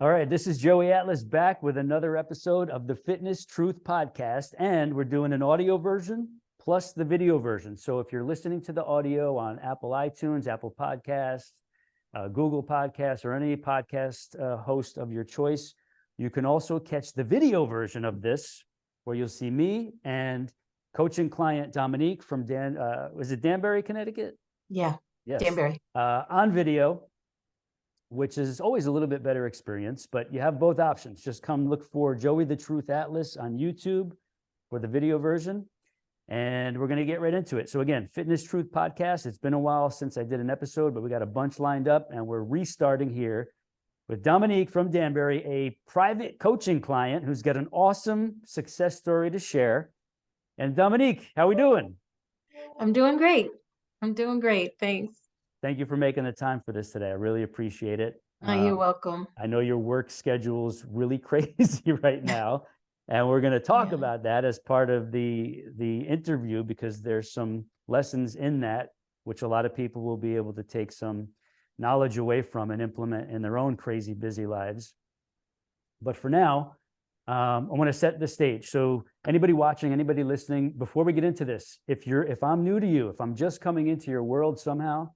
All right, this is Joey Atlas back with another episode of the Fitness Truth Podcast, and we're doing an audio version plus the video version. So if you're listening to the audio on Apple iTunes, Apple Podcasts, Google Podcasts, or any podcast host of your choice, you can also catch the video version of this, where you'll see me and coaching client Dominique from was it Danbury, Connecticut? Yeah, Yes. Danbury. On video, which is always a little bit better experience, but you have both options. Just come look for Joey the Truth Atlas on YouTube for the video version, and we're going to get right into it. So again, Fitness Truth Podcast. It's been a while since I did an episode, but we got a bunch lined up, and we're restarting here with Dominique from Danbury, a private coaching client who's got an awesome success story to share. And Dominique, how are we doing? I'm doing great. Thanks. Thank you for making the time for this today. I really appreciate it. You're welcome. I know your work schedule is really crazy right now, and we're going to talk about that as part of the interview, because there's some lessons in that which a lot of people will be able to take some knowledge away from and implement in their own crazy busy lives. But for now, I want to set the stage. So anybody watching, anybody listening, before we get into this, if I'm new to you, if I'm just coming into your world somehow,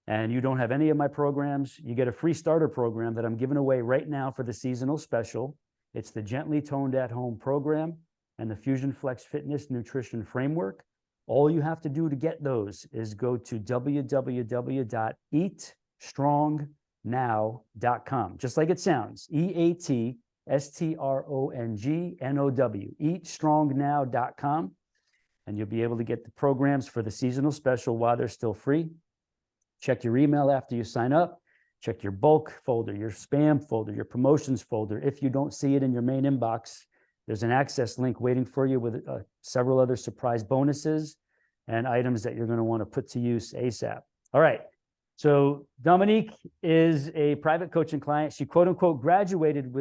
and you don't have any of my programs, you get a free starter program that I'm giving away right now for the seasonal special. It's the Gently Toned at Home program and the Fusion Flex Fitness Nutrition Framework. All you have to do to get those is go to eatstrongnow.com, just like it sounds, eatstrongnow, eatstrongnow.com, and you'll be able to get the programs for the seasonal special while they're still free. Check your email after you sign up. Check your bulk folder, your spam folder, your promotions folder. If you don't see it in your main inbox, there's an access link waiting for you with several other surprise bonuses and items that you're going to want to put to use ASAP. All right. So Dominique is a private coaching client. She quote unquote graduated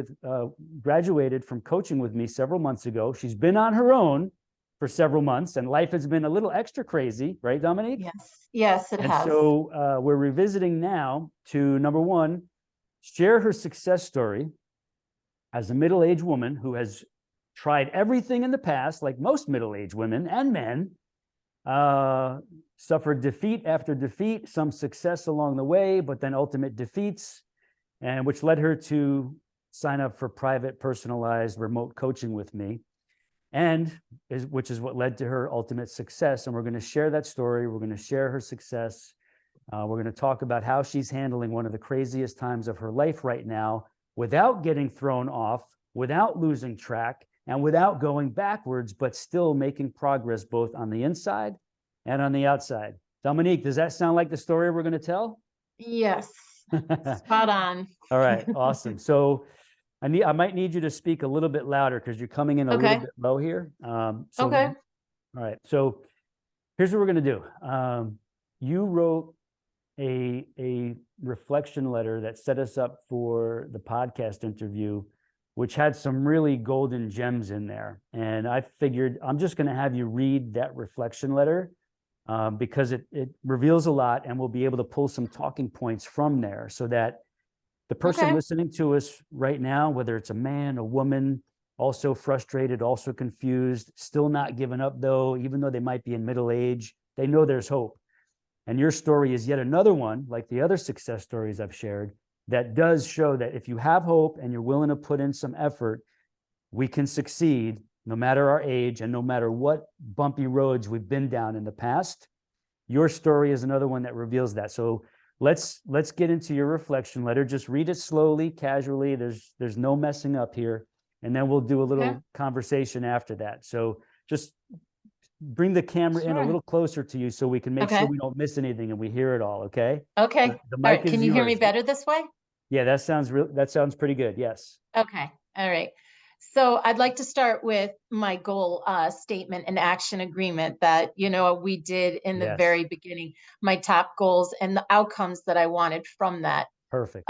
from coaching with me several months ago. She's been on her own for several months, and life has been a little extra crazy, right, Dominique? Yes, it has. So we're revisiting now to, number one, share her success story as a middle-aged woman who has tried everything in the past, like most middle-aged women and men, suffered defeat after defeat, some success along the way, but then ultimate defeats, and which led her to sign up for private, personalized, remote coaching with me, which is what led to her ultimate success. And we're going to share that story. We're going to share her success. We're going to talk about how she's handling one of the craziest times of her life right now without getting thrown off, without losing track, and without going backwards, but still making progress both on the inside and on the outside. Dominique, does that sound like the story we're going to tell? Yes, spot on. All right, awesome. So I might need you to speak a little bit louder because you're coming in a little bit low here. Okay. All right. So here's what we're going to do. You wrote a reflection letter that set us up for the podcast interview, which had some really golden gems in there. And I figured I'm just going to have you read that reflection letter because it reveals a lot, and we'll be able to pull some talking points from there so that the person listening to us right now, whether it's a man, a woman, also frustrated, also confused, still not giving up though, even though they might be in middle age, they know there's hope. And your story is yet another one, like the other success stories I've shared, that does show that if you have hope and you're willing to put in some effort, we can succeed no matter our age and no matter what bumpy roads we've been down in the past. Your story is another one that reveals that. So let's get into your reflection letter. Just read it slowly, casually. There's no messing up here. And then we'll do a little conversation after that. So just bring the camera in a little closer to you so we can make sure we don't miss anything and we hear it all, okay? Okay. The mic is Can you hear me better this way? Yeah, that sounds pretty good. Yes. Okay. All right. So I'd like to start with my goal statement and action agreement that, we did in the very beginning, my top goals and the outcomes that I wanted from that. Perfect.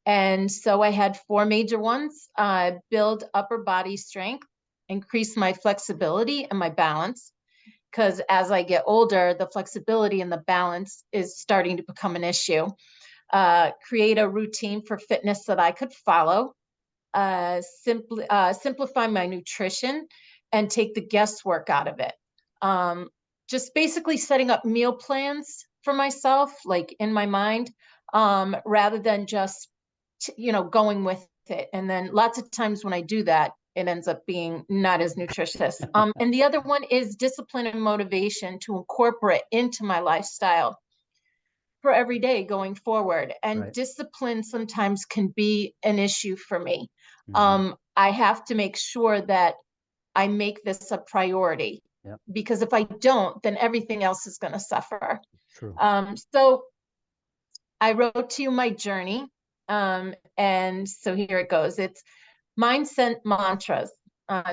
And so I had 4 major ones: build upper body strength, increase my flexibility and my balance. Because as I get older, the flexibility and the balance is starting to become an issue. Create a routine for fitness that I could follow. simplify my nutrition and take the guesswork out of it. Just basically setting up meal plans for myself, like in my mind, rather than just, going with it. And then lots of times when I do that, it ends up being not as nutritious. And the other one is discipline and motivation to incorporate into my lifestyle for every day going forward. And Right. discipline sometimes can be an issue for me. Mhm. I have to make sure that I make this a priority, Yep. because if I don't, then everything else is going to suffer. True. So I wrote to you my journey. And so here it goes. It's mindset mantras.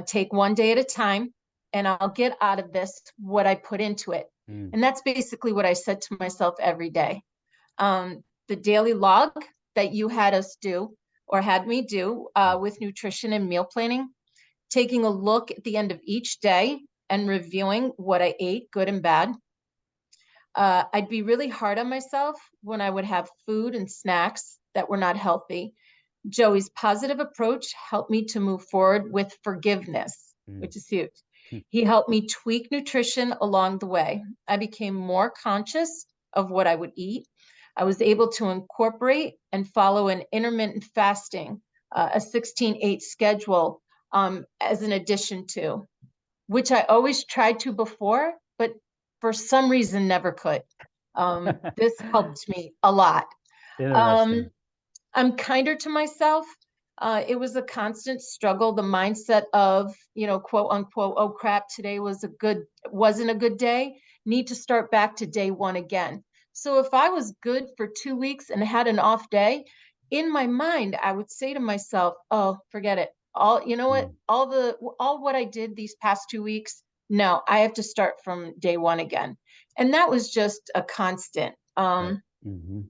Take one day at a time, and I'll get out of this what I put into it. Mm. And that's basically what I said to myself every day. The daily log that you had us do, or had me do, with nutrition and meal planning, taking a look at the end of each day and reviewing what I ate, good and bad. I'd be really hard on myself when I would have food and snacks that were not healthy. Joey's positive approach helped me to move forward with forgiveness, which is huge. Mm. He helped me tweak nutrition along the way. I became more conscious of what I would eat. I was able to incorporate and follow an intermittent fasting, a 16/8 schedule, as an addition to, which I always tried to before, but for some reason never could. This helped me a lot. Um, Interesting. I'm kinder to myself. It was a constant struggle, the mindset of, quote unquote, oh crap, today wasn't a good day. Need to start back to day one again. So if I was good for 2 weeks and had an off day, in my mind, I would say to myself, oh, forget it. You know what? Mm. All what I did these past 2 weeks, no, I have to start from day one again. And that was just a constant. Right. Mm-hmm.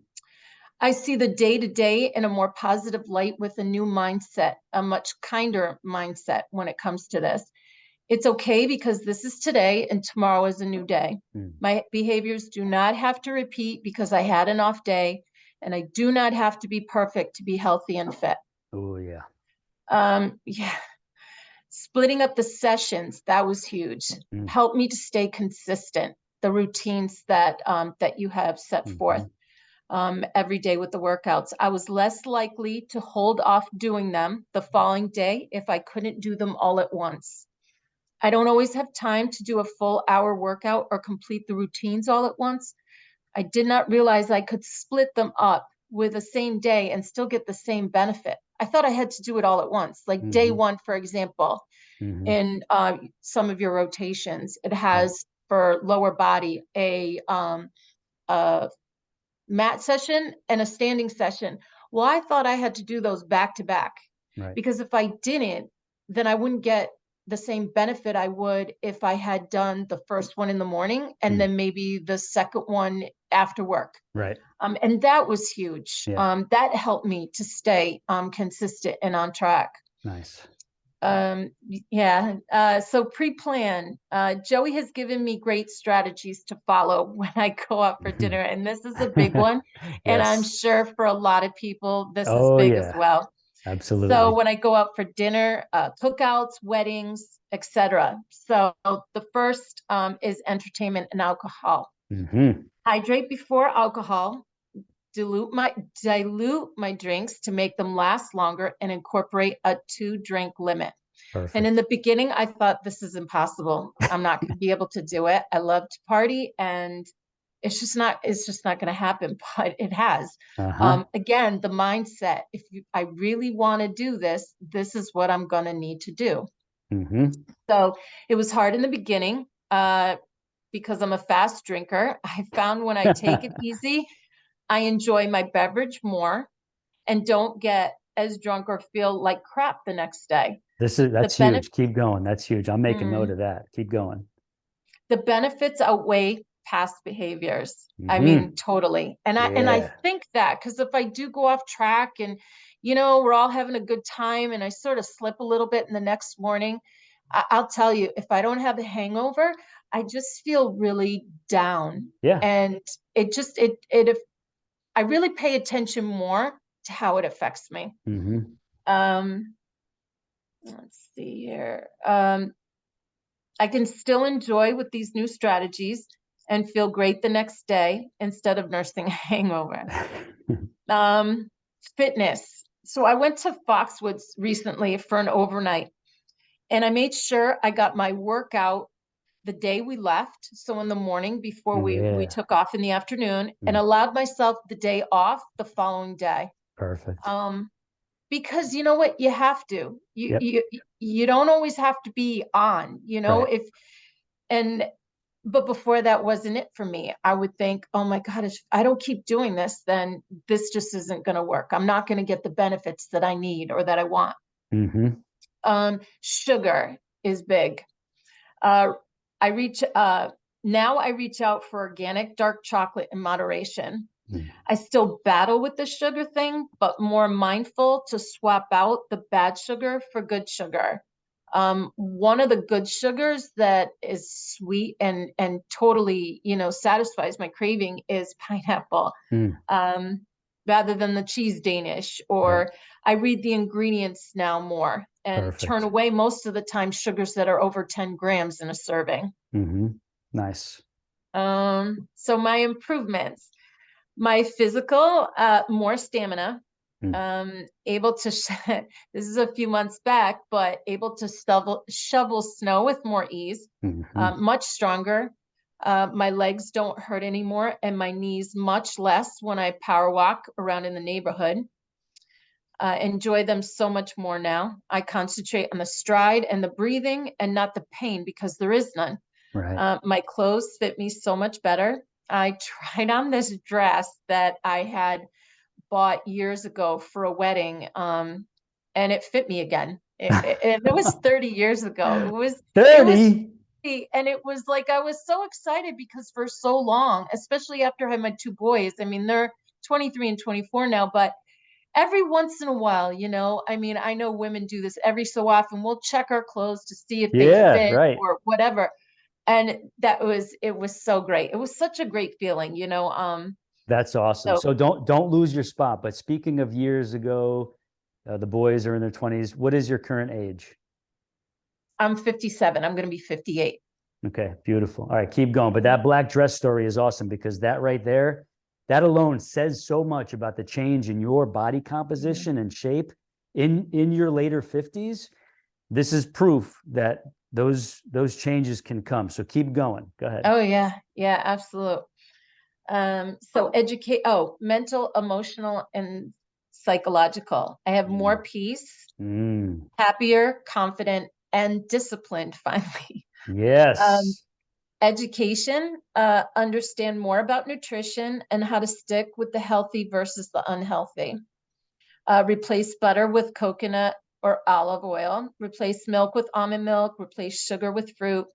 I see the day to day in a more positive light with a new mindset, a much kinder mindset when it comes to this. It's okay because this is today and tomorrow is a new day. Mm. My behaviors do not have to repeat because I had an off day, and I do not have to be perfect to be healthy and fit. Oh, yeah. Yeah. Splitting up the sessions, that was huge. Mm. Helped me to stay consistent, the routines that you have set forth. Mm-hmm. Every day with the workouts. I was less likely to hold off doing them the following day if I couldn't do them all at once. I don't always have time to do a full hour workout or complete the routines all at once. I did not realize I could split them up with the same day and still get the same benefit. I thought I had to do it all at once. Like day Mm-hmm. one, for example, Mm-hmm. in some of your rotations, it Right. has for lower body a mat session and a standing session. Well, I thought I had to do those back to back, Right. because if I didn't, then I wouldn't get the same benefit I would if I had done the first one in the morning and Mm. then maybe the second one after work. Right. And that was huge. Yeah. That helped me to stay consistent and on track. Nice. Yeah. So pre-plan. Joey has given me great strategies to follow when I go out for dinner, and this is a big one. And I'm Yes. sure for a lot of people, this is Oh, big as yeah. well. So Absolutely. when I go out for dinner, cookouts, weddings, etc. So the first is entertainment and alcohol. Mm-hmm. Hydrate before alcohol. Dilute my drinks to make them last longer, and incorporate a 2-drink limit. And in Perfect. the beginning, I thought this is impossible. I'm not going to be able to do it. I love to party, and it's just not going to happen, but it has. Uh-huh. Again, the mindset, I really want to do this, this is what I'm going to need to do. Mm-hmm. So it was hard in the beginning, because I'm a fast drinker. I found when I take it easy, I enjoy my beverage more and don't get as drunk or feel like crap the next day. The That's benefit huge. Keep going. That's huge. I'll make a note mm, of that. Keep going. the benefits outweigh past behaviors. I Mm-hmm. mean, totally. And I Yeah. think that because if I do go off track and we're all having a good time and I sort of slip a little bit in the next morning, I'll tell you, if I don't have a hangover, I just feel really down. Yeah. And if I really pay attention more to how it affects me. Mm-hmm. Um, let's see here. I can still enjoy with these new strategies and feel great the next day instead of nursing a hangover. Fitness. So I went to Foxwoods recently for an overnight, and I made sure I got my workout the day we left. So in the morning before we Yeah. took off in the afternoon, and Mm, allowed myself the day off the following day. perfect. Because you know what, you have to. You Yep. you you don't always have to be on, Right. if and but before that wasn't it for me. I would think, oh my God, if I don't keep doing this, then this just isn't going to work. I'm not going to get the benefits that I need or that I want. Mm-hmm. Sugar is big. Uh, I reach Now I reach out for organic dark chocolate in moderation. Mm. I still battle with the sugar thing, but more mindful to swap out the bad sugar for good sugar. One of the good sugars that is sweet and totally, satisfies my craving is pineapple. Mm. Rather than the cheese Danish, Right. or I read the ingredients now more and turn Perfect. away most of the time sugars that are over 10 grams in a serving. Mm-hmm. Nice. So my improvements, my physical, more stamina, Mm. able to, this is a few months back, but able to shovel snow with more ease, Mm-hmm. much stronger. My legs don't hurt anymore, and my knees much less when I power walk around in the neighborhood. Enjoy them so much more now. I concentrate on the stride and the breathing and not the pain because there is none. Right. My clothes fit me so much better. I tried on this dress that I had bought years ago for a wedding, and it fit me again. It was 30 years ago. It was 30. and it was like I was so excited because for so long, especially after I had my two boys. I mean, they're 23 and 24 now, but every once in a while, I mean, I know women do this every so often. We'll check our clothes to see if they Yeah, fit right. or whatever. And it was so great. It was such a great feeling, That's awesome. so So don't lose your spot. But speaking of years ago, the boys are in their 20s. What is your current age? I'm 57. I'm going to be 58. Okay, beautiful. All right, keep going. But that black dress story is awesome because that right there, that alone says so much about the change in your body composition and shape in your later 50s. This is proof that those changes can come. So keep going. Go ahead. Oh yeah. Yeah, absolutely. So mental, emotional, and psychological. I have more peace, Mm. happier, confident, and disciplined finally. Um, Yes. Education, understand more about nutrition and how to stick with the healthy versus the unhealthy. Replace butter with coconut or olive oil. Replace milk with almond milk. Replace sugar with fruit.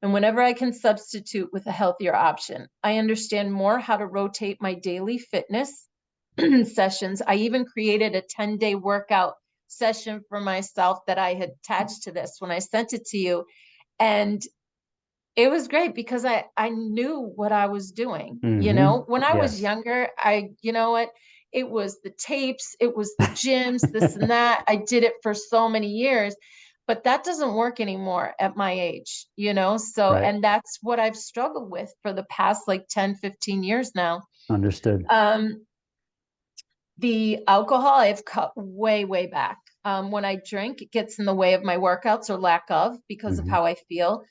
And whenever I can substitute with a healthier option. I understand more how to rotate my daily fitness sessions. I even created a 10-day workout session for myself that I had attached to this when I sent it to you. And it was great because I knew what I was doing. Mm-hmm. When I was Yes. younger, it was the tapes, it was the gyms, this and that. I did it for so many years, but that doesn't work anymore at my age, so, Right. and that's what I've struggled with for the past like 10, 15 years now. Understood. The alcohol I've cut way, way back. When I drink, it gets in the way of my workouts or lack of because of Mm-hmm. how I feel.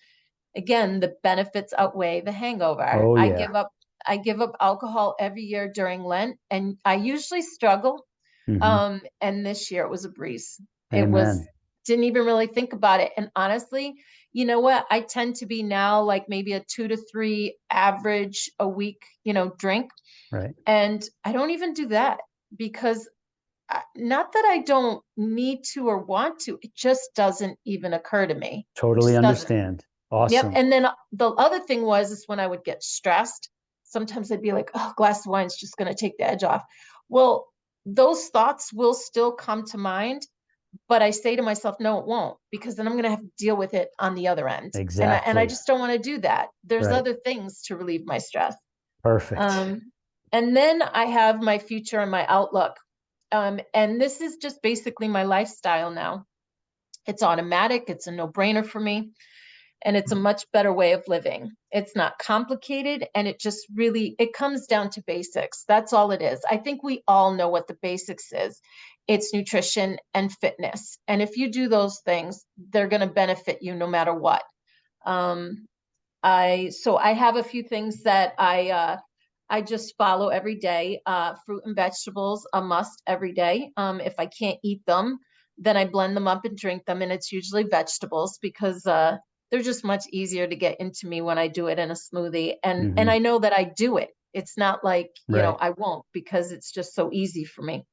Again, the benefits outweigh the hangover. Oh I yeah. give up I give up alcohol every year during Lent, and I usually struggle. Mm-hmm. And this year it was a breeze. It was Amen. Didn't even really think about it. And honestly, you know what? I tend to be now like maybe a 2 to 3 average a week, drink. Right. And I don't even do that because not that I don't need to or want to, it just doesn't even occur to me. It Totally just doesn't. understand. Yep. Awesome. And then the other thing is when I would get stressed, sometimes I'd be like, oh, a glass of wine is just going to take the edge off. Well, those thoughts will still come to mind, but I say to myself, no, it won't, because then I'm going to have to deal with it on the other end. And I Exactly. just don't want to do that. There's Right. other things to relieve my stress. Perfect. Um, and then I have my future and my outlook. And this is just basically my lifestyle now. It's automatic. It's a no-brainer for me. And it's a much better way of living. It's not complicated, and it comes down to basics. That's all it is. I think we all know what the basics is. It's nutrition and fitness. And if you do those things, they're going to benefit you no matter what. So I have a few things that I just follow every day. Fruit and vegetables, a must every day. If I can't eat them, then I blend them up and drink them. And it's usually vegetables because they're just much easier to get into me when I do it in a smoothie. And I know that I do it. It's not like, Right. I won't, because it's just so easy for me.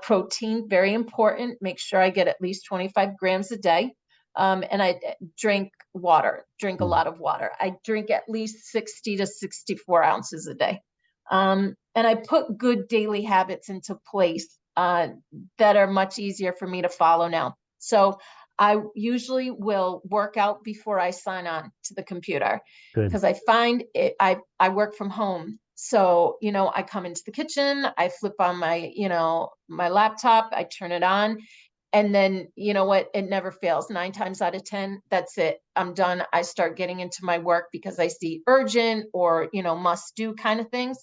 Protein, very important. Make sure I get at least 25 grams a day. And I drink a lot of water. I drink at least 60 to 64 ounces a day. And I put good daily habits into place that are much easier for me to follow now. So I usually will work out before I sign on to the computer, Good. because I find I work from home. So, I come into the kitchen, I flip on my, my laptop, I turn it on, and then, you know what, it never fails. 9 times out of 10, that's it. I'm done. I start getting into my work because I see urgent or, must do kind of things.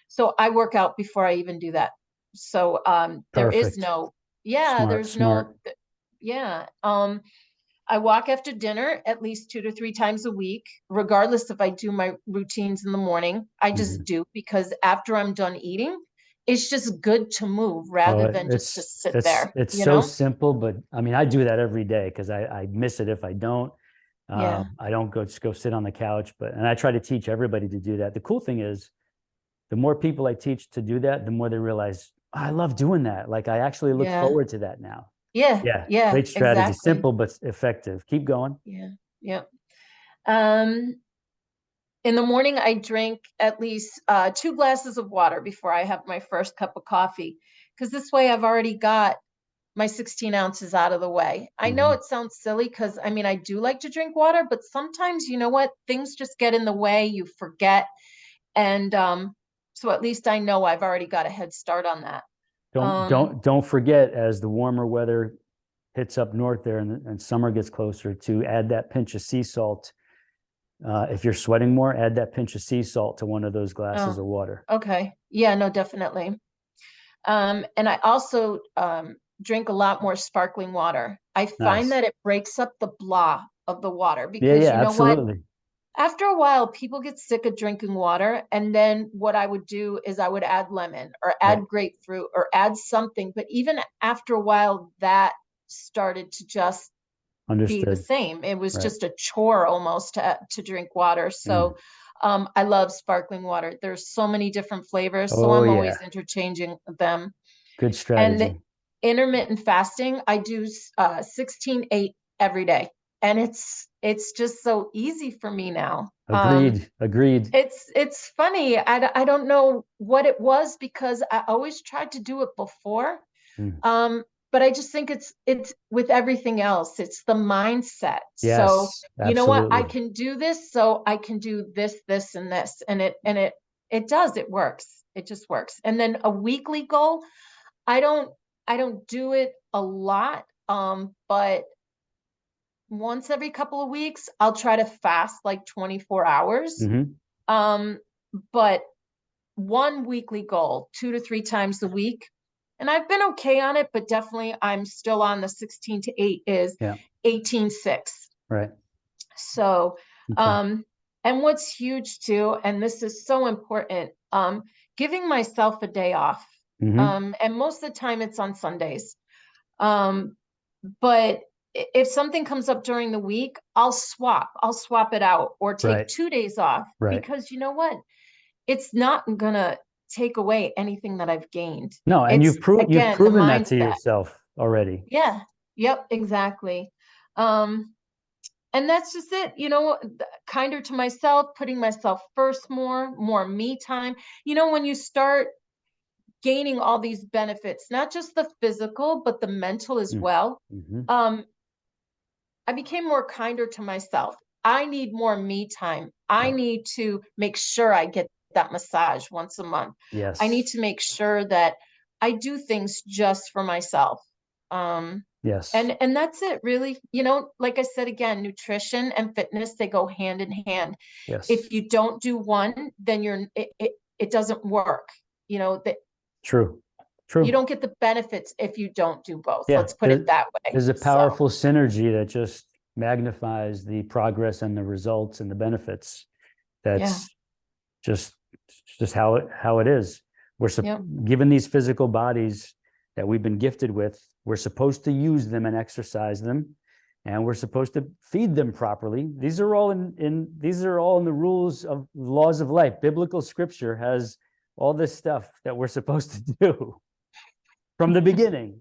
So I work out before I even do that. So there is Perfect. no, yeah, there's Smart. no, yeah. I walk after dinner at least 2 to 3 times a week, regardless if I do my routines in the morning. I just do, because after I'm done eating, it's just good to move rather than just to sit there, It's so simple, but I mean, I do that every day because I miss it if I don't. Yeah. I don't just go sit on the couch, and I try to teach everybody to do that. The cool thing is, the more people I teach to do that, the more they realize, "Oh, I love doing that. Like, I actually look Yeah. forward to that now." Yeah. Yeah, Yeah. great strategy. Exactly. Simple but effective. Keep going. Yeah. Yeah. Um, in the morning, I drink at least 2 glasses of water before I have my first cup of coffee, because this way I've already got my 16 ounces out of the way. I know it sounds silly, because I mean, I do like to drink water, but sometimes, you know what, things just get in the way, you forget. And so at least I know I've already got a head start on that. Don't forget, as the warmer weather hits up north there, and summer gets closer, to add that pinch of sea salt. If you're sweating more, add that pinch of sea salt to one of those glasses of water. Okay. Yeah, no, definitely. And I also drink a lot more sparkling water. I find Nice. that it breaks up the blah of the water, Yeah, because yeah, you know what? absolutely. After a while, people get sick of drinking water. And then what I would do is I would add lemon or Right. add grapefruit or add something. But even after a while, that started to just be the Understood. same. It was Right. just a chore almost to drink water. So I love sparkling water. There's so many different flavors, so Oh, I'm yeah. always interchanging them. Good And the strategy. intermittent fasting, I do 16/8 every day. And it's just so easy for me now. Agreed. It's funny. I don't know what it was, because I always tried to do it before. Mm. But I just think it's with everything else, it's the mindset. So, Yes, you know what? I absolutely. can do this, so I can do this, and this. And it does, it works. It just works. And then a weekly goal, I don't I don't do it a lot. But once every couple of weeks, I'll try to fast like 24 hours. hmm Um, but one weekly goal, 2 to 3 times a week. And I've been okay on it, but definitely I'm still on the 16/8 is Yeah. 18/6. Right. So, Okay. and what's huge too, and this is so important, giving myself a day off. hmm And most of the time it's on Sundays. Um, but if something comes up during the week, I'll swap it out or take Right. 2 days off, Right. because you know what? It's not gonna take away anything that I've gained. No, and It's you've again the proven that to mindset. yourself already. Yeah. Yep, exactly. Um, and that's just it, kinder to myself, putting myself first, more me time. When you start gaining all these benefits, not just the physical, but the mental as well. Mm-hmm. Um, I became more kinder to myself. I need more me time. I Right. need to make sure I get that massage once a month. I need Yes. to make sure that I do things just for myself. Yes. And that's it, really. Like I said, again, nutrition and fitness, they go hand in hand. Yes. If you don't do one, then it doesn't work. That True. you True. don't get the benefits if you don't do both. Yeah. Let's put it that way. There's a So, powerful synergy that just magnifies the progress and the results and the benefits. yeah. That's just how it is. We're Yep. given these physical bodies that we've been gifted with. We're supposed to use them and exercise them, and we're supposed to feed them properly. These are all in the rules of laws of life. Biblical scripture has all this stuff that we're supposed to do from the beginning.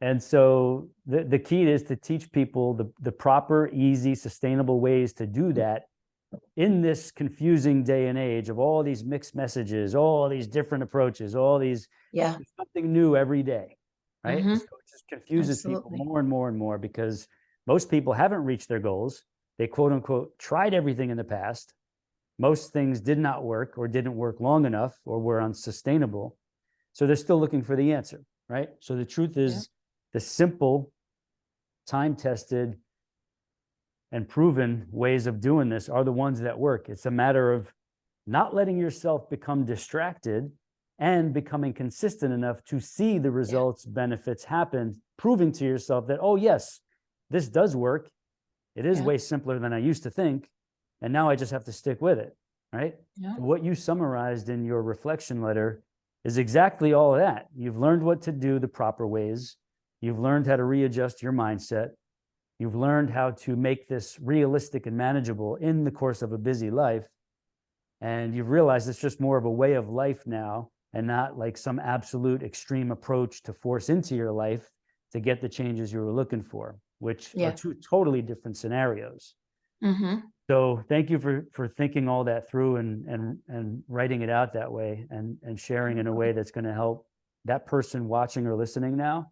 And so the key is to teach people the proper, easy, sustainable ways to do that in this confusing day and age of all these mixed messages, all these different approaches, all these Yeah. something new every day, right? Mm-hmm. So it just confuses people Absolutely. more and more and more because most people haven't reached their goals. They quote unquote tried everything in the past. Most things did not work or didn't work long enough or were unsustainable. So they're still looking for the answer, right? So the truth is the simple, time-tested, and proven ways of doing this are the ones that work. It's a matter of not letting yourself become distracted and becoming consistent enough to see the results, benefits happen, proving to yourself that, oh, yes, this does work. It is way simpler than I used to think. And now I just have to stick with it, right? Yeah. So what you summarized in your reflection letter is exactly all of that. You've learned what to do the proper ways. You've learned how to readjust your mindset. You've learned how to make this realistic and manageable in the course of a busy life. And you've realized it's just more of a way of life now and not like some absolute extreme approach to force into your life to get the changes you were looking for, which are two totally different scenarios. Mm-hmm. So thank you for thinking all that through and writing it out that way and sharing in a way that's going to help that person watching or listening now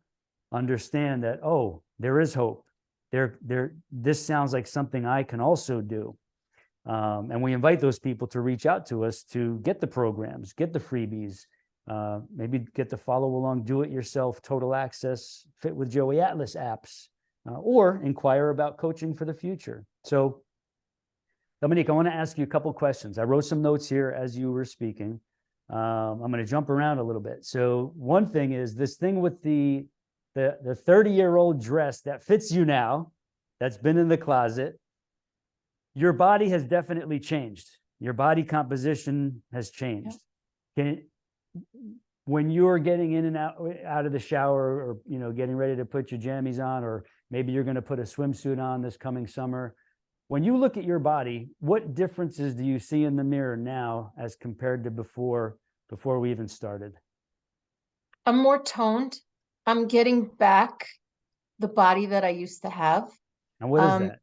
understand that, oh, there is hope. This sounds like something I can also do. And we invite those people to reach out to us to get the programs, get the freebies, maybe get the follow along, do it yourself, total access, Fit with Joey Atlas apps, or inquire about coaching for the future. So Dominique, I want to ask you a couple questions. I wrote some notes here as you were speaking. I'm going to jump around a little bit. So one thing is this thing with the 30-year-old dress that fits you now, that's been in the closet. Your body has definitely changed. Your body composition has changed. When you're getting in and out of the shower, or getting ready to put your jammies on, or maybe you're going to put a swimsuit on this coming summer, when you look at your body, what differences do you see in the mirror now as compared to before we even started? I'm more toned. I'm getting back the body that I used to have. And what is that?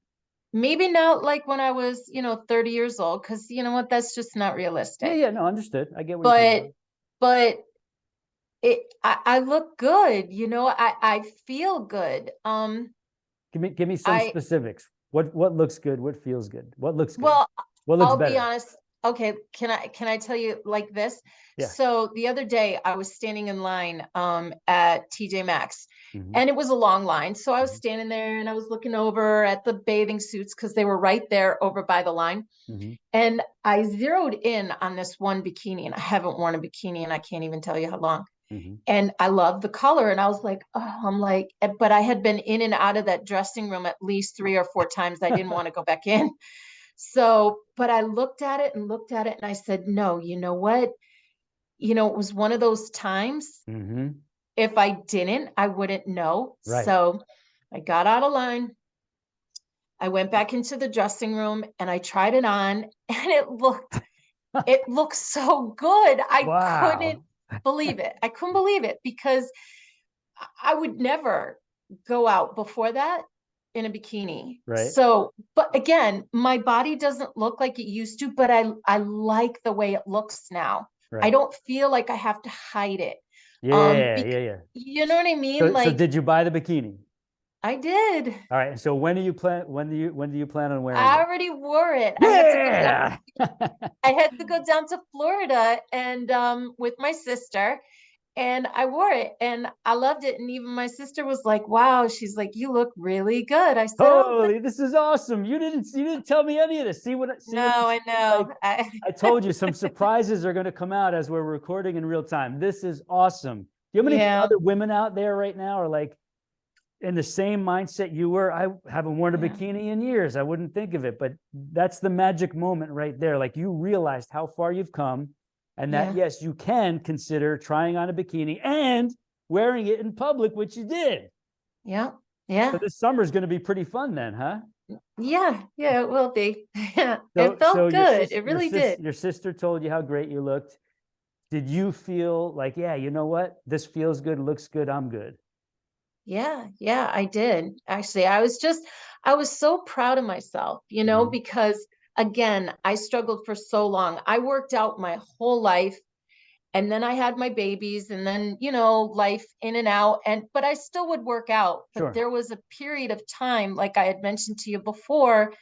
Maybe not like when I was, 30 years old, because you know what, that's just not realistic. Yeah, no, understood. I get what you're talking about. But I look good, I feel good. Give me some specifics. What looks good? What feels good? What looks good? Well, What looks I'll better? be honest. Okay, can I tell you like this? Yeah. So the other day I was standing in line at TJ Maxx, Mhm. and it was a long line. So I was standing there and I was looking over at the bathing suits because they were right there over by the line. Mhm. And I zeroed in on this one bikini, and I haven't worn a bikini and I can't even tell you how long. Mhm. And I love the color. And I was like, but I had been in and out of that dressing room at least 3 or 4 times. I didn't want to go back in. So, but I looked at it and I said, no, you know what? It was one of those times. Mhm. If I didn't, I wouldn't know. Right. So I got out of line. I went back into the dressing room and I tried it on, and it looked so good. I couldn't believe it. I couldn't believe it because I would never go out before that in a bikini. Right. So, but again, my body doesn't look like it used to, but I like the way it looks now. Right. I don't feel like I have to hide it. Yeah. You know what I mean? So did you buy the bikini? I did. All right. So when do you plan on wearing I it? already wore it. Yeah. I had to go down to Florida and with my sister, And I wore it and I loved it. And even my sister was like, wow, she's like, you look really good. I said, oh, Holy, this is awesome. You didn't tell me any of this. See what no, I like know. I told you some surprises are going to come out as we're recording in real time. This is awesome. Do you have any Yeah, other women out there right now are like in the same mindset you were? I haven't worn a yeah, bikini in years. I wouldn't think of it, but that's the magic moment right there. Like you realized how far you've come and that, yeah, yes, you can consider trying on a bikini and wearing it in public, which you did. yeah, So yeah, this summer is going to be pretty fun then, huh? yeah, yeah, it will be. Yeah, So, it so felt good. It really did. your sister told you how great you looked. Did you feel like, yeah, you know what? This feels good, looks good, I'm good. Yeah, yeah, I did. Actually, I was so proud of myself, Mhm. because again, I struggled for so long. I worked out my whole life and then I had my babies and then, life in and out but I still would work out. But Sure. there was a period of time, like I had mentioned to you before,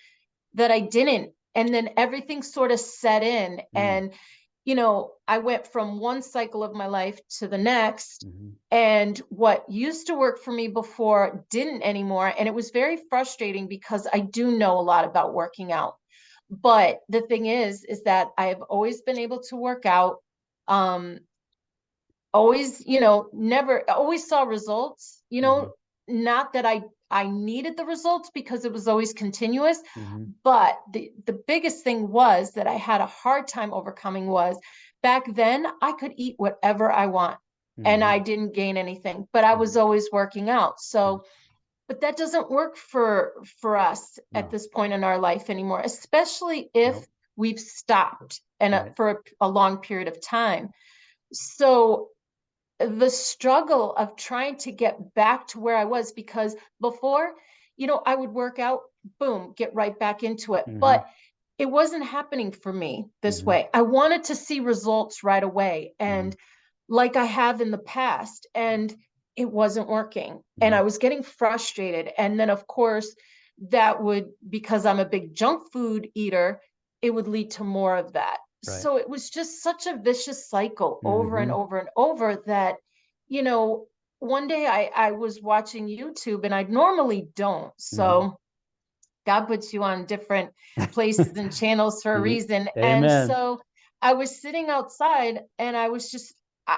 that I didn't. And then everything sort of set in. Mm. And, I went from one cycle of my life to the next. Mhm. And what used to work for me before didn't anymore. And it was very frustrating because I do know a lot about working out. But the thing is that I have always been able to work out. Um, always, never always saw results, Mhm. not that I needed the results because it was always continuous, Mhm. but the biggest thing was that I had a hard time overcoming was back then I could eat whatever I want and I Mhm. didn't gain anything, but I was Mhm. always working out. Mhm. So, but that doesn't work for us at No. this point in our life anymore, especially if Nope. we've stopped and Right. for a long period of time. So the struggle of trying to get back to where I was because before, I would work out, boom, get right back into it. Mhm. But it wasn't happening for me this Mhm. way. I wanted to see results right away Mhm. and like I have in the past, and it wasn't working. And I Mhm. was getting frustrated. And then, of course, that would, because I'm a big junk food eater, it would lead to more of that. Right. So it was just such a vicious cycle over and Mhm. over and over that, you know, one day I was watching YouTube and I normally don't. Mhm. So God puts you on different places and channels for a Ye- reason. And Amen. so I was sitting outside and I was just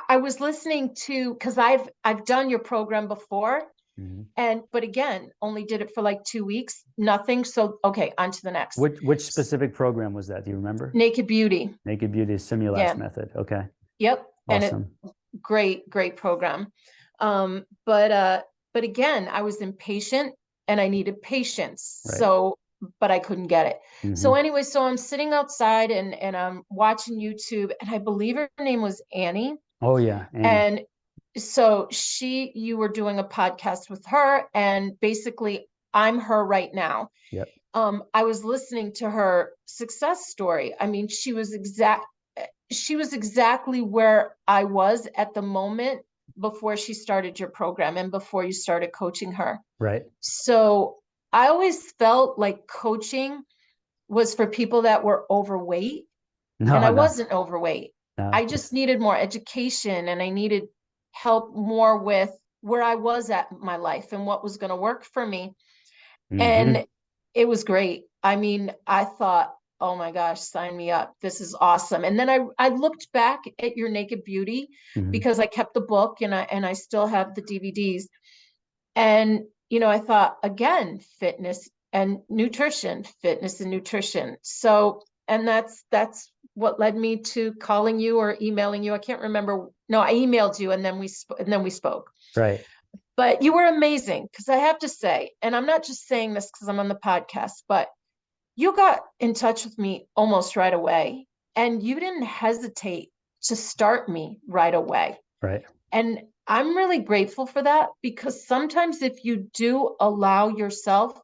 I was listening to because I've done your program before Mhm. but again only did it for like 2 weeks, nothing. So okay, on to the next. Which specific program was that? Do you remember? Naked Beauty. Naked Beauty Simulast Yeah. method. Okay. Yep. And it Awesome. great program. But again, I was impatient and I needed patience. Right. So, but I couldn't get it. So Mhm. anyway, so I'm sitting outside and I'm watching YouTube, and I believe her name was Annie. Oh yeah, Annie. And so you were doing a podcast with her, and basically I'm her right now. Yep. I was listening to her success story. I mean, she was exactly where I was at the moment before she started your program and before you started coaching her. Right. So I always felt like coaching was for people that were overweight, and No, I no, wasn't overweight. no. I just needed more education and I needed help more with where I was at in my life and what was going to work for me. Mhm. And it was great. I mean, I thought, oh my gosh, sign me up. This is awesome. And then I looked back at your Naked Beauty Mhm. because I kept the book and I still have the DVDs. And I thought again, fitness and nutrition. So, and that's what led me to calling you or emailing you. I can't remember. No, I emailed you and then we spoke. Right. But you were amazing because I have to say, and I'm not just saying this because I'm on the podcast, but you got in touch with me almost right away and you didn't hesitate to start me right away. Right. And I'm really grateful for that because sometimes if you do allow yourself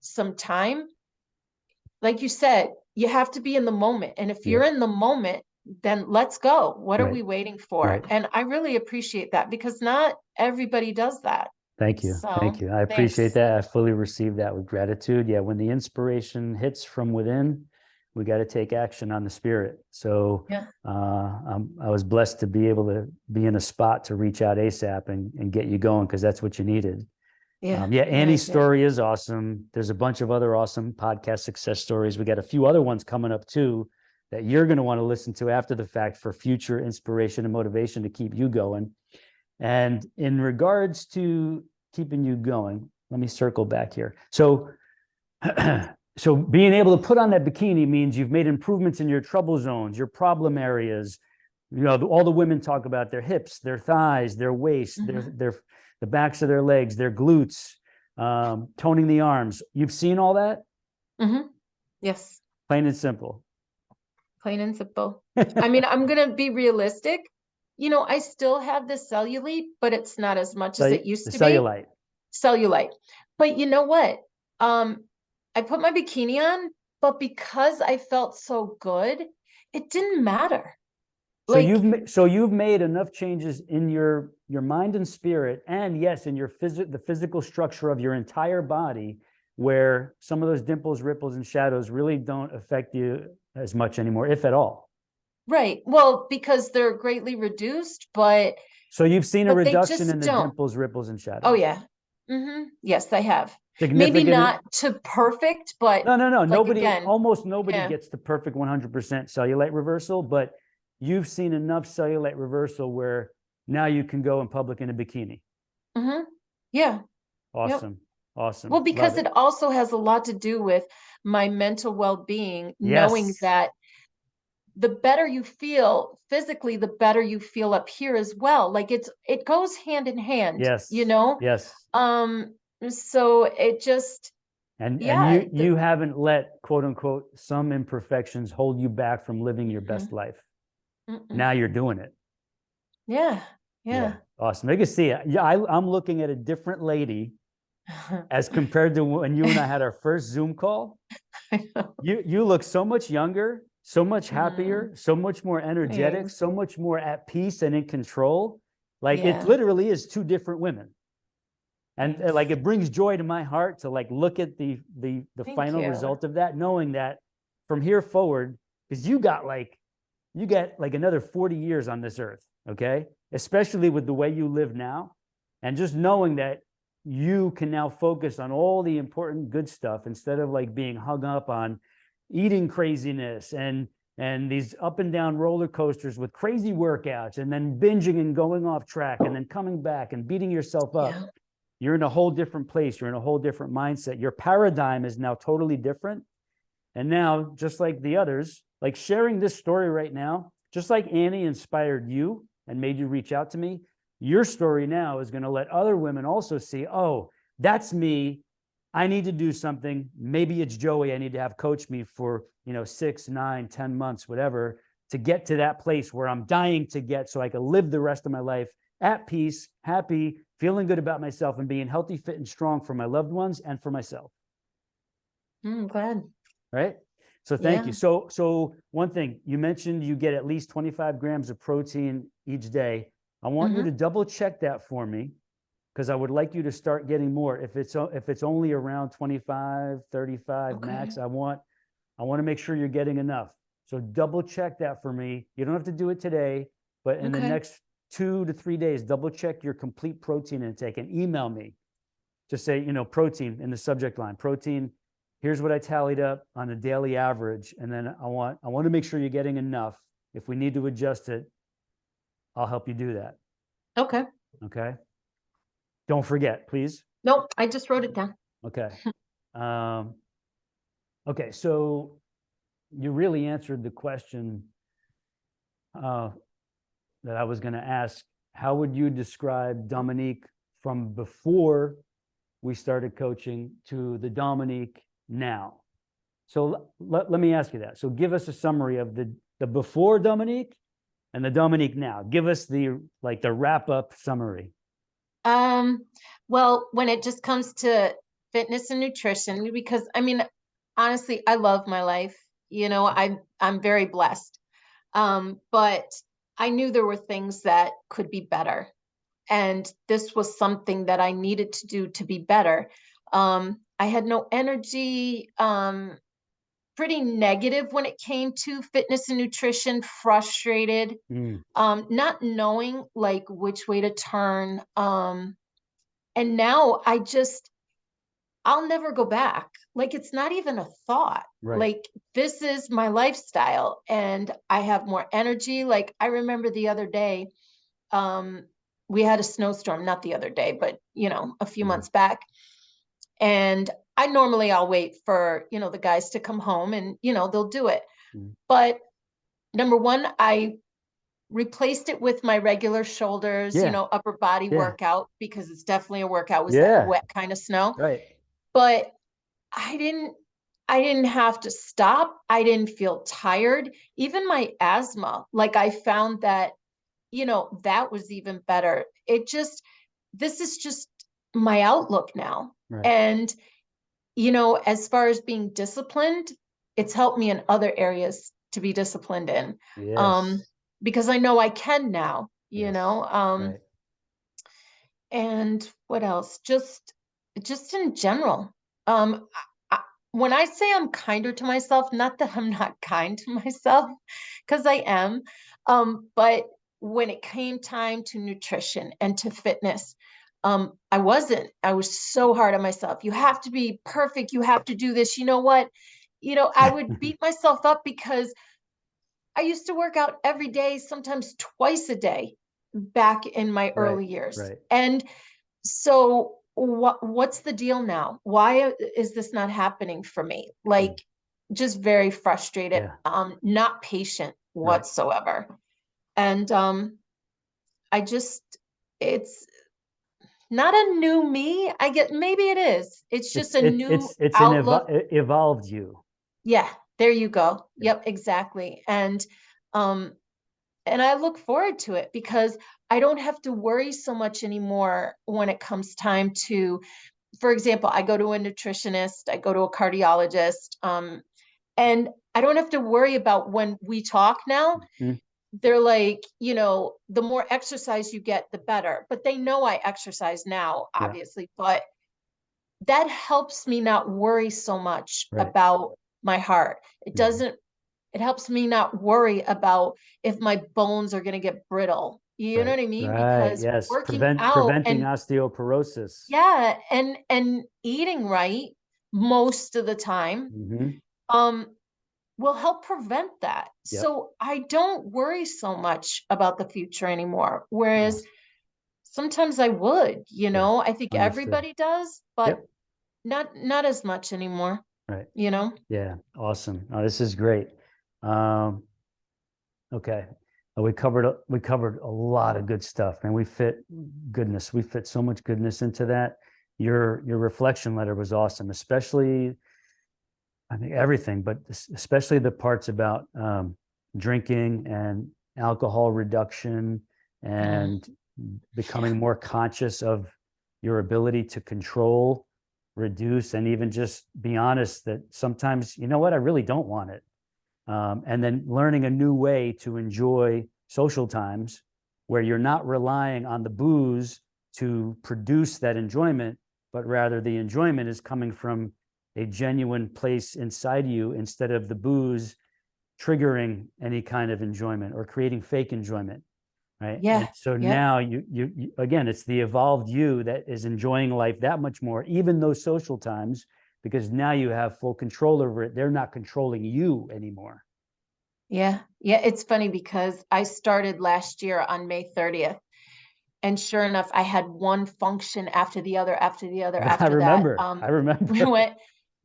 some time, like you said, you have to be in the moment. And if you're Yep. in the moment, then let's go. What are Right. we waiting for? Right. And I really appreciate that because not everybody does that. Thank you. Thank So you. I appreciate thanks. that. I fully receive that with gratitude. Yeah, when the inspiration hits from within, we got to take action on the spirit. So Yeah. I was blessed to be able to be in a spot to reach out ASAP and get you going, because that's what you needed. Yeah. Yeah, Annie's Yeah. story is awesome. There's a bunch of other awesome podcast success stories. We got a few other ones coming up too that you're going to want to listen to after the fact for future inspiration and motivation to keep you going. And in regards to keeping you going, let me circle back here. So, so being able to put on that bikini means you've made improvements in your trouble zones, your problem areas. You know, all the women talk about their hips, their thighs, their waist, their the backs of their legs, their glutes, toning the arms. You've seen all that? Yes. Plain and simple. Plain and simple. I mean, I'm going to be realistic. You know, I still have the cellulite, but it's not as much as it used to be. Cellulite. Cellulite. But you know what? I put my bikini on, but because I felt so good, it didn't matter. So you've made enough changes in your mind and spirit, and yes, in your the physical structure of your entire body, where some of those dimples, ripples, and shadows really don't affect you as much anymore, if at all. Right. Well, because they're greatly reduced, but so you've seen a reduction in the don't. Dimples, ripples, and shadows. Oh yeah. Yes, I have. Significant. Maybe not to perfect, but no. Like nobody, again, almost nobody gets the perfect 100% cellulite reversal, but you've seen enough cellulite reversal where now you can go in public in a bikini. Yeah. Awesome. Yep. Awesome. Well, because it also has a lot to do with my mental well-being, knowing that the better you feel physically, the better you feel up here as well. Like it goes hand in hand. Yes. You know? Yes. So it just, and you haven't let, quote unquote, some imperfections hold you back from living your best life. Now you're doing it. Yeah. Awesome. I can see it. Yeah, I'm looking at a different lady as compared to when you and I had our first Zoom call. You look so much younger, so much happier, so much more energetic, so much more at peace and in control. Like it literally is two different women. And like it brings joy to my heart to like look at the final result of that, knowing that from here forward, because you get like another 40 years on this earth, okay? Especially with the way you live now, and just knowing that you can now focus on all the important good stuff instead of like being hung up on eating craziness and these up and down roller coasters with crazy workouts and then binging and going off track and then coming back and beating yourself up. You're in a whole different place. You're in a whole different mindset. Your paradigm is now totally different. And now, just like the others, like sharing this story right now, just like Annie inspired you and made you reach out to me, your story now is going to let other women also see, oh, that's me. I need to do something. Maybe it's Joey. I need to have coach me for, 6, 9, 10 months, whatever, to get to that place where I'm dying to get so I can live the rest of my life at peace, happy, feeling good about myself, and being healthy, fit, and strong for my loved ones and for myself. I'm glad. Right? So thank you. So one thing, you mentioned you get at least 25 grams of protein each day. I want you to double check that for me, because I would like you to start getting more. If it's only around 25, 35 max, I want to make sure you're getting enough. So double check that for me. You don't have to do it today, but in the next 2 to 3 days, double check your complete protein intake and email me. Just say, protein in the subject line, protein. Here's what I tallied up on a daily average. And then I want to make sure you're getting enough. If we need to adjust it, I'll help you do that. Okay. Don't forget, please. Nope. I just wrote it down. Okay. Okay. So you really answered the question that I was going to ask. How would you describe Dominique from before we started coaching to the Dominique now? So let me ask you that. So give us a summary of the before Dominique and the Dominique now. Give us the wrap up summary. Well, when it just comes to fitness and nutrition, because I mean, honestly, I love my life. I'm very blessed. But I knew there were things that could be better. And this was something that I needed to do to be better. I had no energy. pretty negative when it came to fitness and nutrition, frustrated, not knowing like which way to turn. And now I'll never go back. Like, it's not even a thought. Right. Like, this is my lifestyle and I have more energy. Like, I remember the other day, we had a snowstorm, not the other day, but a few months back. And I'll wait for, the guys to come home and, they'll do it. But number one, I replaced it with my regular shoulders, upper body workout, because it's definitely a workout. It was that wet kind of snow. Right. But I didn't have to stop. I didn't feel tired. Even my asthma, like I found that, that was even better. This is just my outlook now. Right. And, as far as being disciplined, it's helped me in other areas to be disciplined in. Yes. Because I know I can now, Right. and what else? Just in general. When I say I'm kinder to myself, not that I'm not kind to myself, because I am, but when it came time to nutrition and to fitness, I wasn't. I was so hard on myself. You have to be perfect. You have to do this. You know what? I would beat myself up because I used to work out every day, sometimes twice a day back in my early years. Right. And so what's the deal now? Why is this not happening for me? Like, just very frustrated, not patient whatsoever. And it's not a new me. I get, maybe it is. It's just a new outlook. An evolved you. Yeah, there you go. Yep, exactly. And I look forward to it because I don't have to worry so much anymore when it comes time to, for example, I go to a nutritionist, I go to a cardiologist, and I don't have to worry about when we talk now. They're like, the more exercise you get, the better. But they know I exercise now, obviously, but that helps me not worry so much about my heart. It helps me not worry about if my bones are going to get brittle. You know what I mean? Because working out preventing osteoporosis. Yeah, and eating right most of the time will help prevent that. So I don't worry so much about the future anymore. Whereas sometimes I would, I think everybody does, but not as much anymore. Right. Yeah. Awesome. Oh, this is great. Okay. We covered a lot of good stuff, and we fit so much goodness into that. Your reflection letter was awesome, especially, I think, everything, but especially the parts about drinking and alcohol reduction and becoming more conscious of your ability to control, reduce, and even just be honest that sometimes, I really don't want it. And then learning a new way to enjoy social times where you're not relying on the booze to produce that enjoyment, but rather the enjoyment is coming from a genuine place inside you instead of the booze triggering any kind of enjoyment or creating fake enjoyment. Right. Yeah. And so now you again, it's the evolved you that is enjoying life that much more, even those social times, because now you have full control over it. They're not controlling you anymore. Yeah. Yeah. It's funny because I started last year on May 30th. And sure enough, I had one function after the other, after I remember.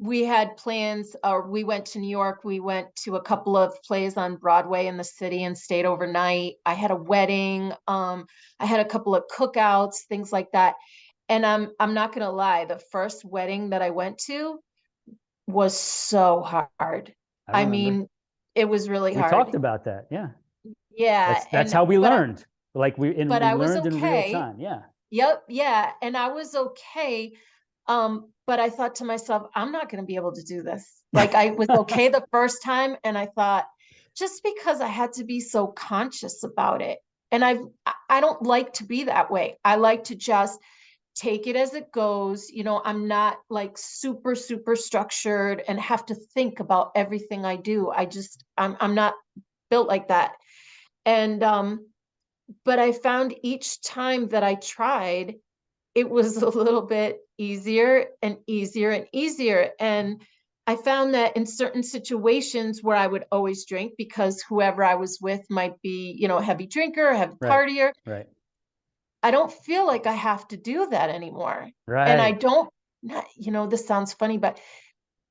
We had plans, or we went to New York. We went to a couple of plays on Broadway in the city and stayed overnight. I had a wedding. I had a couple of cookouts, things like that. And I'm not going to lie. The first wedding that I went to was so hard. I mean, it was really hard. We talked about that. Yeah. Yeah. That's how we learned. We learned in real time. Yeah. Yep. Yeah. And I was okay. But I thought to myself, I'm not going to be able to do this. Like, I was okay the first time. And I thought, just because I had to be so conscious about it. And I don't like to be that way. I like to just take it as it goes. You know, I'm not like super, super structured and have to think about everything I do. I'm not built like that. And, but I found each time that I tried, it was a little bit easier and easier and easier. And I found that in certain situations where I would always drink because whoever I was with might be, you know, a heavy drinker, a heavy Right. partier, Right. I don't feel like I have to do that anymore. And I Right. don't, you know, this sounds funny, but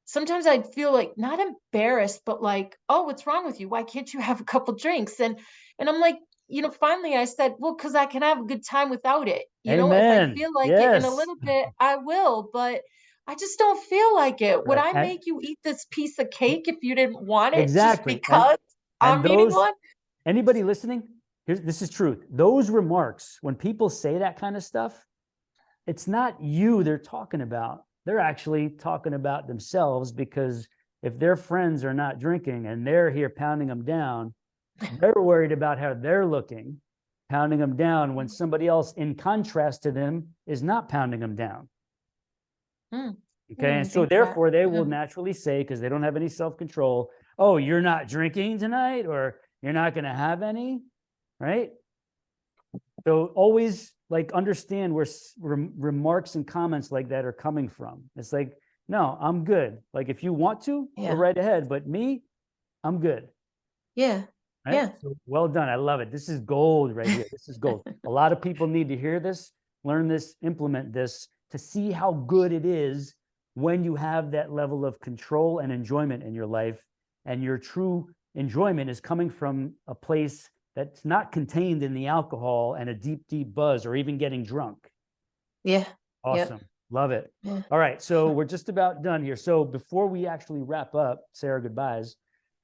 sometimes I feel like not embarrassed, but like, oh, what's wrong with you? Why can't you have a couple drinks? And I'm like, you know, finally I said, well, because I can have a good time without it. You know, if I Amen. feel like it in a Yes. little bit, I will, but I just don't feel like it. Would Right. I make you eat this piece of cake if you didn't want it just Exactly. because And I'm eating those, one? anybody listening, this is truth. Those remarks, when people say that kind of stuff, it's not you they're talking about. They're actually talking about themselves, because if their friends are not drinking and they're here pounding them down, they're worried about how they're looking, pounding them down when somebody else, in contrast to them, is not pounding them down. Mm, I didn't Okay. And even so think of that. therefore they will Yeah. naturally say, because they don't have any self-control, oh, you're not drinking tonight, or you're not going to have any, right? So always like understand where remarks and comments like that are coming from. It's like, no, I'm good. Like if you want to, go Yeah. right ahead. But me, I'm good. Yeah. Right. Yeah. So well done. I love it. This is gold right here. This is gold. A lot of people need to hear this, learn this, implement this to see how good it is when you have that level of control and enjoyment in your life. And your true enjoyment is coming from a place that's not contained in the alcohol and a deep, deep buzz or even getting drunk. Yeah. Yep. Awesome. Love it. Yeah. All right. So we're just about done here. So before we actually wrap up, say our goodbyes,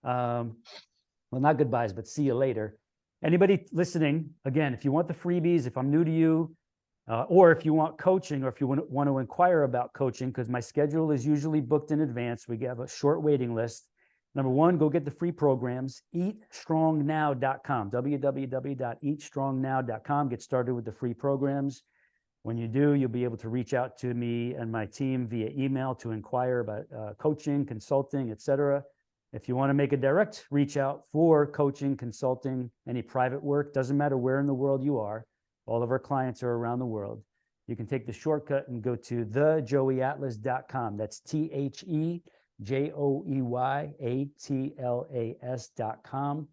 well, not goodbyes, but see you later. Anybody listening, again, if you want the freebies, if I'm new to you, or if you want coaching, or if you want to inquire about coaching, because my schedule is usually booked in advance. We have a short waiting list. Number one, go get the free programs, eatstrongnow.com, www.eatstrongnow.com. Get started with the free programs. When you do, you'll be able to reach out to me and my team via email to inquire about coaching, consulting, etc. If you want to make a direct reach out for coaching, consulting, any private work, doesn't matter where in the world you are. All of our clients are around the world. You can take the shortcut and go to thejoeyatlas.com. That's TheJoeyatlas.com.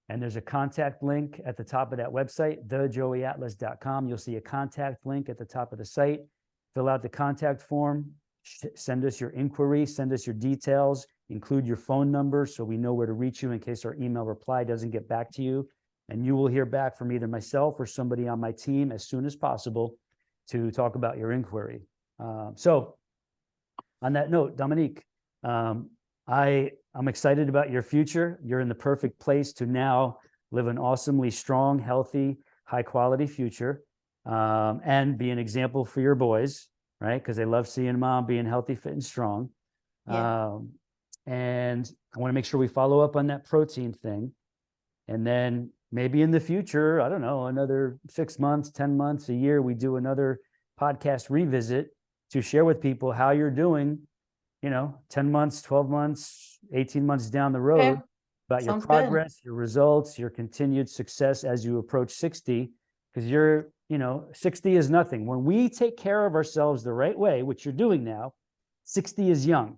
And there's a contact link at the top of that website, thejoeyatlas.com. You'll see a contact link at the top of the site. Fill out the contact form, send us your inquiry, send us your details, include your phone number so we know where to reach you in case our email reply doesn't get back to you. And you will hear back from either myself or somebody on my team as soon as possible to talk about your inquiry. So on that note, Dominique, I'm excited about your future. You're in the perfect place to now live an awesomely strong, healthy, high quality future, and be an example for your boys, right? Because they love seeing mom being healthy, fit, and strong. Yeah. And I want to make sure we follow up on that protein thing. And then maybe in the future, I don't know, another 6 months, 10 months, a year, we do another podcast revisit to share with people how you're doing, 10 months, 12 months, 18 months down the road, Okay. about your Sounds good. progress, your results, your continued success as you approach 60, because 60 is nothing. When we take care of ourselves the right way, which you're doing now, 60 is young.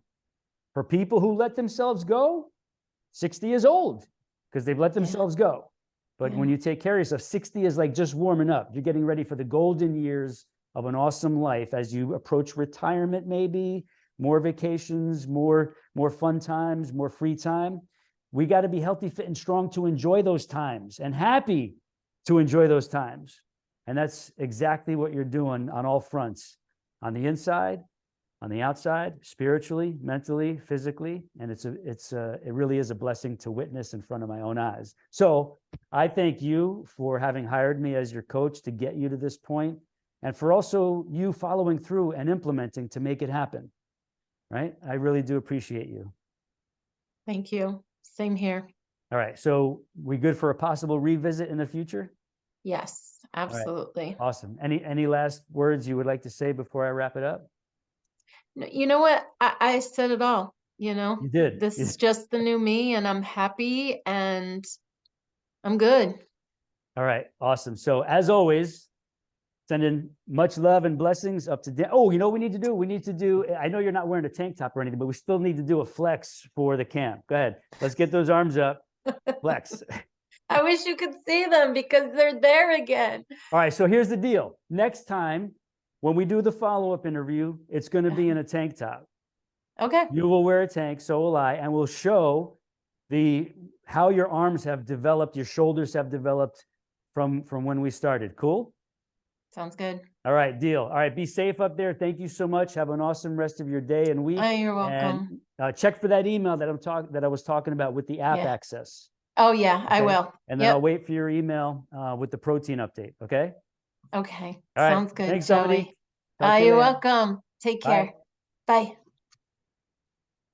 For people who let themselves go, 60 is old because they've let themselves go. But when you take care of yourself, 60 is like just warming up. You're getting ready for the golden years of an awesome life as you approach retirement, maybe more vacations, more fun times, more free time. We got to be healthy, fit, and strong to enjoy those times, and happy to enjoy those times. And that's exactly what you're doing on all fronts, on the inside, on the outside, spiritually, mentally, physically. And it really is a blessing to witness in front of my own eyes. So I thank you for having hired me as your coach to get you to this point, and for also you following through and implementing to make it happen. Right? I really do appreciate you. Thank you. Same here. All right. So we good for a possible revisit in the future? Yes, Absolutely. Awesome. Any last words you would like to say before I wrap it up? You know what? I said it all, You did. this is just the new me and I'm happy and I'm good. All right. Awesome. So as always, sending much love and blessings up to oh, you know what we need to do? We need to do, I know you're not wearing a tank top or anything, but we still need to do a flex for the camp. Go ahead. Let's get those arms up. Flex. I wish you could see them because they're there again. All right. So here's the deal. Next time, when we do the follow-up interview, it's going to be in a tank top. Okay. You will wear a tank, so will I, and we'll show how your arms have developed, your shoulders have developed from when we started. Cool? Sounds good. All right, deal. All right, be safe up there. Thank you so much. Have an awesome rest of your day and week. Oh, you're welcome. And check for that email that I was talking about with the app access. Oh yeah, I will. And then I'll wait for your email with the protein update. Okay. Okay. All right. Sounds good. Thanks, Joey. Dominique. You're welcome. Take care. Bye.